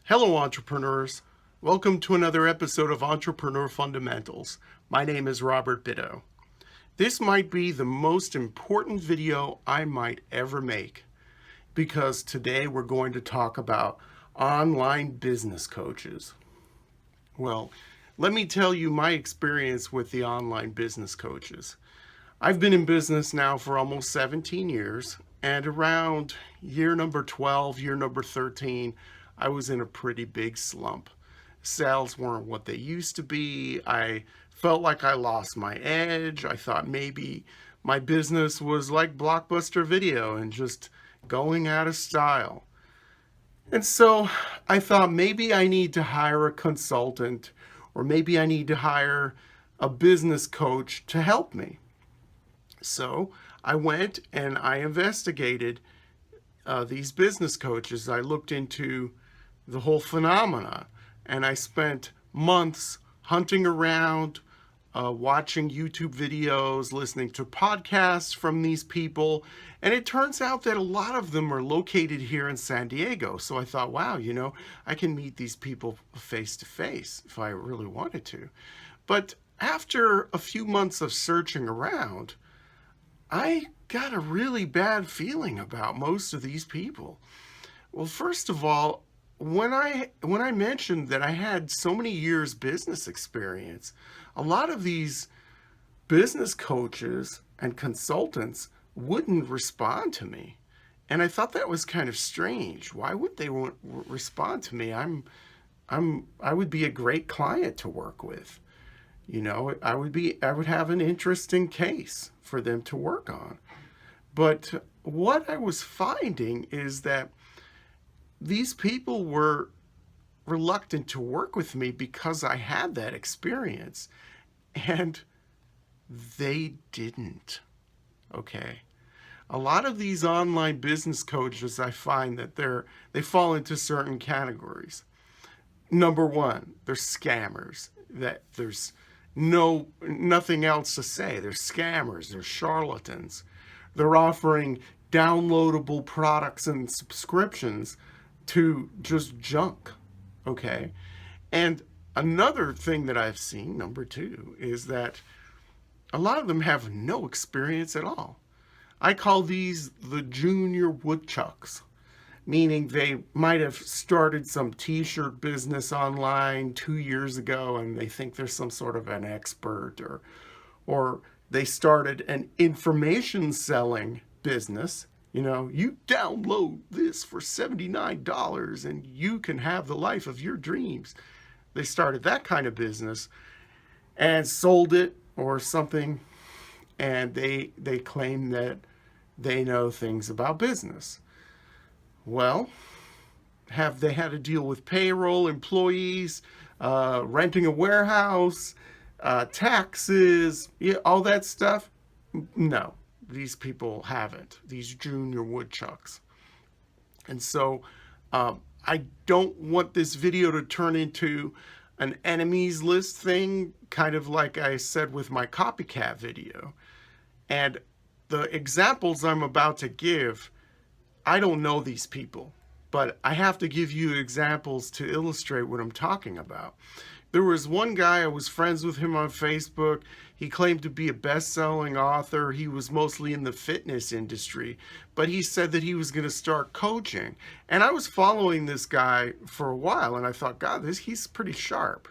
Hello, entrepreneurs. Welcome to another episode of Entrepreneur Fundamentals. My name is Robert Bitto. This might be the most important video I might ever make because today we're going to talk about online business coaches. Well, let me tell you my experience with the online business coaches. I've been in business now for almost 17 years, and around year number 12, year number 13, I was in a pretty big slump. Sales weren't what they used to be. I felt like I lost my edge. I thought maybe my business was like Blockbuster Video and just going out of style. And so I thought maybe I need to hire a consultant, or maybe I need to hire a business coach to help me. So I went and I investigated these business coaches. I looked into the whole phenomena, and I spent months hunting around, watching YouTube videos, listening to podcasts from these people, and it turns out that a lot of them are located here in San Diego. So I thought, wow, I can meet these people face to face if I really wanted to. But after a few months of searching around, I got a really bad feeling about most of these people. Well, first of all, when I mentioned that I had so many years business experience, a lot of these business coaches and consultants wouldn't respond to me. And I thought that was kind of strange. Why would they respond to me? I would be a great client to work with. I would have an interesting case for them to work on. But what I was finding is that these people were reluctant to work with me because I had that experience, and they didn't. Okay. A lot of these online business coaches, I find that they fall into certain categories. Number one, they're scammers. That there's nothing else to say. They're scammers, they're charlatans. They're offering downloadable products and subscriptions to just junk, okay? And another thing that I've seen, number two, is that a lot of them have no experience at all. I call these the junior woodchucks, meaning they might have started some t-shirt business online 2 years ago and they think they're some sort of an expert, or they started an information selling business. You download this for $79 and you can have the life of your dreams. They started that kind of business and sold it or something, and they claim that they know things about business. Well, have they had to deal with payroll, employees, renting a warehouse, taxes, all that stuff? No, these people haven't, these junior woodchucks. And so I don't want this video to turn into an enemies list thing, kind of like I said with my copycat video. And the examples I'm about to give, I don't know these people, but I have to give you examples to illustrate what I'm talking about. There was one guy, I was friends with him on Facebook. He claimed to be a best-selling author. He was mostly in the fitness industry, but he said that he was going to start coaching. And I was following this guy for a while, and I thought, God, he's pretty sharp.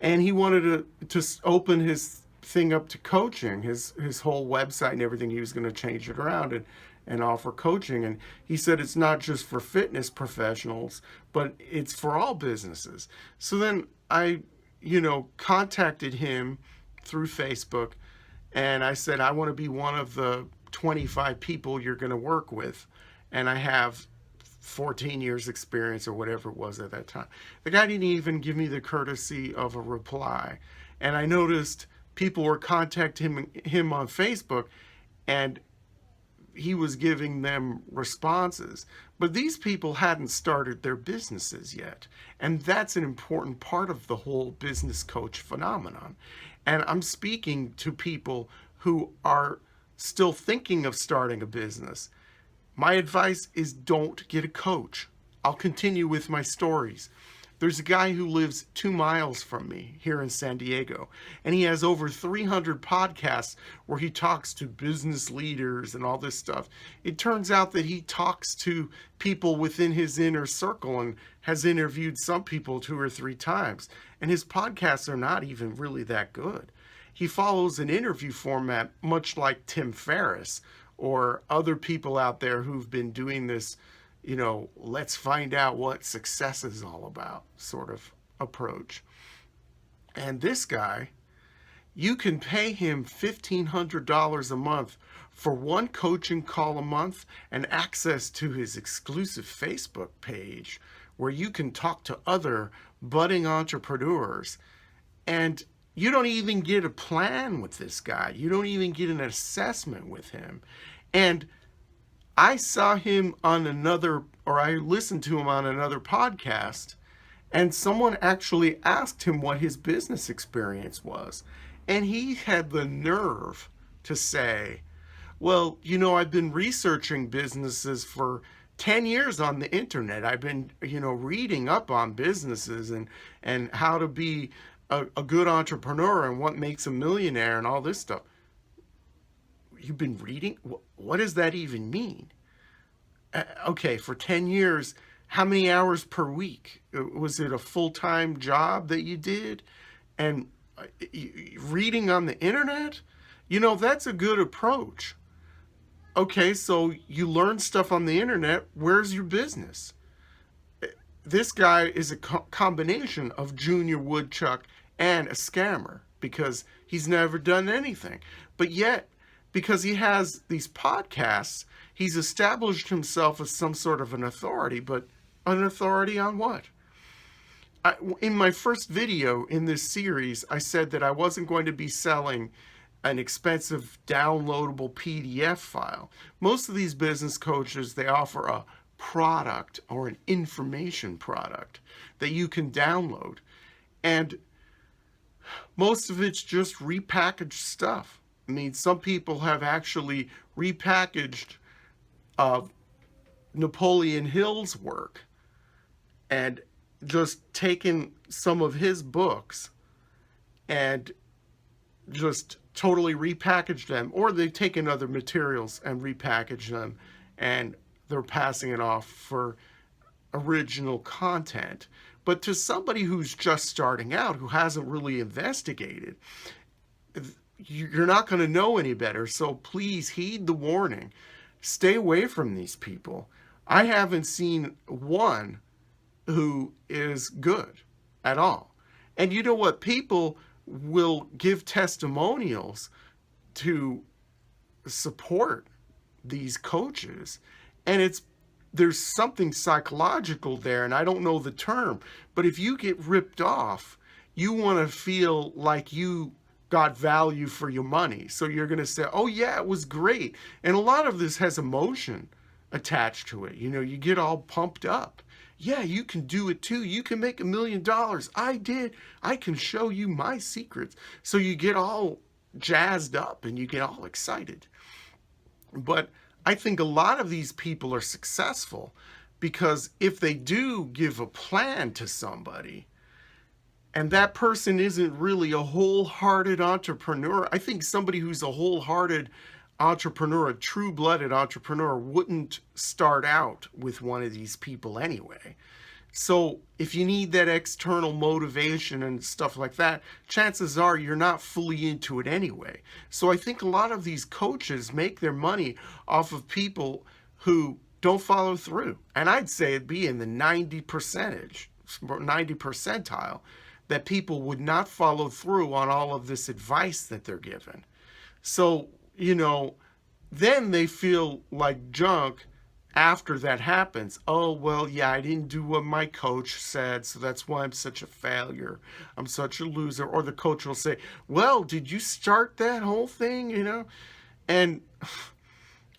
And he wanted to open his thing up to coaching, his whole website and everything. He was going to change it around and offer coaching. And he said it's not just for fitness professionals, but it's for all businesses. So then I, contacted him through Facebook, and I said, I want to be one of the 25 people you're going to work with. And I have 14 years experience or whatever it was at that time. The guy didn't even give me the courtesy of a reply. And I noticed people were contacting him on Facebook, and he was giving them responses. But these people hadn't started their businesses yet. And that's an important part of the whole business coach phenomenon. And I'm speaking to people who are still thinking of starting a business. My advice is don't get a coach. I'll continue with my stories. There's a guy who lives 2 miles from me here in San Diego, and he has over 300 podcasts where he talks to business leaders and all this stuff. It turns out that he talks to people within his inner circle and has interviewed some people 2 or 3 times, and his podcasts are not even really that good. He follows an interview format much like Tim Ferriss or other people out there who've been doing this, let's find out what success is all about sort of approach. And this guy, you can pay him $1,500 a month for one coaching call a month and access to his exclusive Facebook page where you can talk to other budding entrepreneurs. And you don't even get a plan with this guy. You don't even get an assessment with him. And I saw him on I listened to him on another podcast, and someone actually asked him what his business experience was. And he had the nerve to say, well, I've been researching businesses for 10 years on the internet. I've been, reading up on businesses and how to be a good entrepreneur and what makes a millionaire and all this stuff. You've been reading? What does that even mean? Okay, for 10 years, how many hours per week? Was it a full-time job that you did? And reading on the internet? That's a good approach. Okay, so you learn stuff on the internet. Where's your business? This guy is a combination of Junior Woodchuck and a scammer because he's never done anything. But yet, because he has these podcasts, he's established himself as some sort of an authority, but an authority on what? In my first video in this series, I said that I wasn't going to be selling an expensive downloadable PDF file. Most of these business coaches, they offer a product or an information product that you can download. And most of it's just repackaged stuff. I mean, some people have actually repackaged Napoleon Hill's work and just taken some of his books and just totally repackaged them, or they've taken other materials and repackaged them and they're passing it off for original content. But to somebody who's just starting out, who hasn't really investigated, you're not going to know any better. So please heed the warning. Stay away from these people. I haven't seen one who is good at all. And you know what? People will give testimonials to support these coaches, and there's something psychological there, and I don't know the term, but if you get ripped off, you want to feel like you got value for your money. So you're going to say, oh yeah, it was great. And a lot of this has emotion attached to it. You get all pumped up. Yeah, you can do it too. You can make $1 million. I did. I can show you my secrets. So you get all jazzed up and you get all excited. But I think a lot of these people are successful because if they do give a plan to somebody and that person isn't really a wholehearted entrepreneur, I think somebody who's a wholehearted entrepreneur, a true-blooded entrepreneur, wouldn't start out with one of these people anyway. So if you need that external motivation and stuff like that, chances are you're not fully into it anyway. So I think a lot of these coaches make their money off of people who don't follow through. And I'd say it'd be in the 90 percentile that people would not follow through on all of this advice that they're given. So, then they feel like junk after that happens. Oh, well, yeah, I didn't do what my coach said, so that's why I'm such a failure. I'm such a loser. Or the coach will say, well, did you start that whole thing, And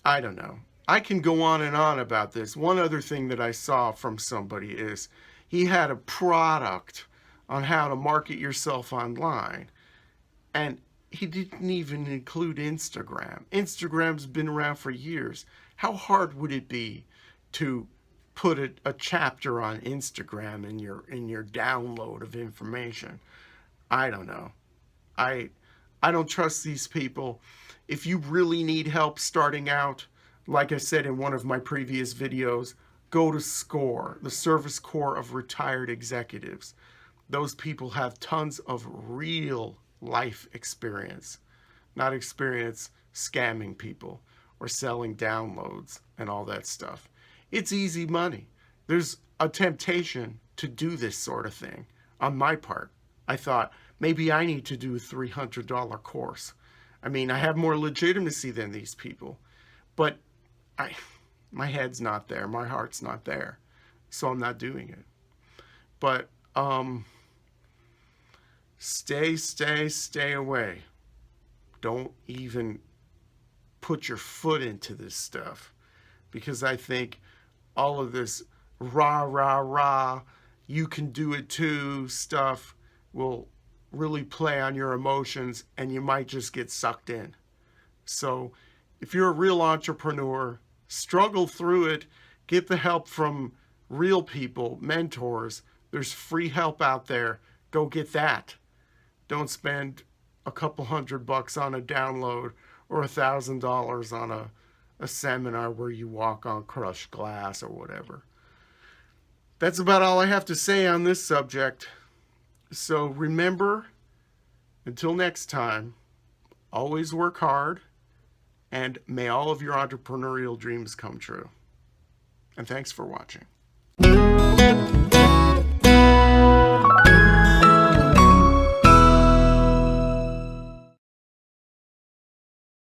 I don't know. I can go on and on about this. One other thing that I saw from somebody is he had a product on how to market yourself online. And he didn't even include Instagram. Instagram's been around for years. How hard would it be to put a chapter on Instagram in your download of information. I don't know. I don't trust these people. If you really need help starting out, like I said in one of my previous videos, go to SCORE, the Service Corps of Retired Executives. Those people have tons of real life experience, not experience scamming people or selling downloads and all that stuff. It's easy money. There's a temptation to do this sort of thing on my part. I thought, maybe I need to do a $300 course. I mean, I have more legitimacy than these people, but my head's not there. My heart's not there. So I'm not doing it. But stay away. Don't even put your foot into this stuff, because I think all of this rah, you can do it too stuff will really play on your emotions, and you might just get sucked in. So if you're a real entrepreneur, struggle through it, get the help from real people, mentors. There's free help out there. Go get that. Don't spend a couple $100 on a download or $1,000 on a seminar where you walk on crushed glass or whatever. That's about all I have to say on this subject. So remember, until next time, always work hard, and may all of your entrepreneurial dreams come true. And thanks for watching.